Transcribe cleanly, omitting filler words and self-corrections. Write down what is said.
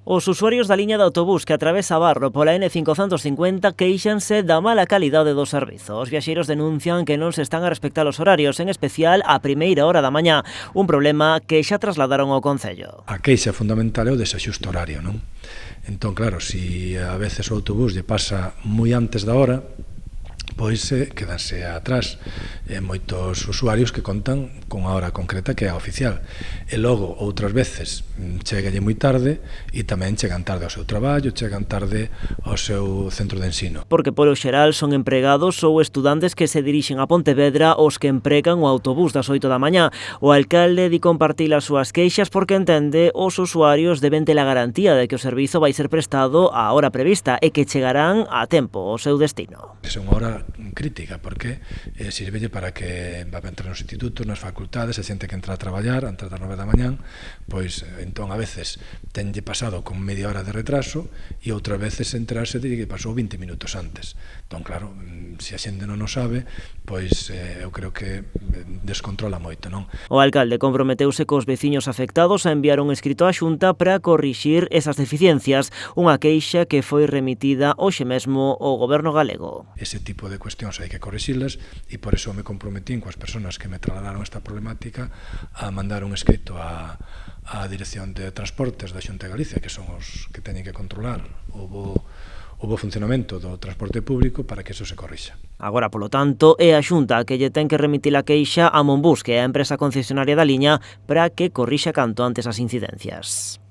Os usuarios da liña de autobús que atravesa Barro pola N550 queixanse da mala calidade do servizo. Os viaxeiros denuncian que non se están a respectar os horarios, en especial a primeira hora da mañá, un problema que xa trasladaron ao Concello. A queixa fundamental é o desaxusto horario, non? Entón, claro, se a veces o autobús lle pasa moi antes da hora, pois quedanse atrás moitos usuarios que contan con a hora concreta que é a oficial. E logo, outras veces, chegalle moi tarde e tamén chegan tarde ao seu traballo, chegan tarde ao seu centro de ensino. Porque polo xeral son empregados ou estudantes que se dirixen a Pontevedra os que empregan o autobús das 8 da mañá. O alcalde di compartir as súas queixas porque entende os usuarios deben ter a garantía de que o servizo vai ser prestado á hora prevista e que chegarán a tempo ao seu destino. É unha hora crítica porque sirvelle para que va a entrar nos institutos, nas facultades, a xente que entra a traballar antes das 9 da mañán, pois entón a veces tenlle pasado con media hora de retraso e outras veces enterarse de que pasou 20 minutos antes. Entón, claro, se a xente non o sabe, pois eu creo que descontrola moito, non? O alcalde comprometeuse cos veciños afectados a enviar un escrito á Xunta para corrixir esas deficiencias, unha queixa que foi remitida hoxe mesmo ao Goberno galego. Ese tipo de cuestións hai que corrixilas e por iso me comprometín coas persoas que me trasladaron esta problemática a mandar un escrito á Dirección de Transportes da Xunta de Galicia, que son os que teñen que controlar o bo funcionamento do transporte público para que eso se corrixa. Agora, polo tanto, é a Xunta que lle ten que remitir a queixa a Monbus, que é a empresa concesionaria da liña, para que corrixa canto antes as incidencias.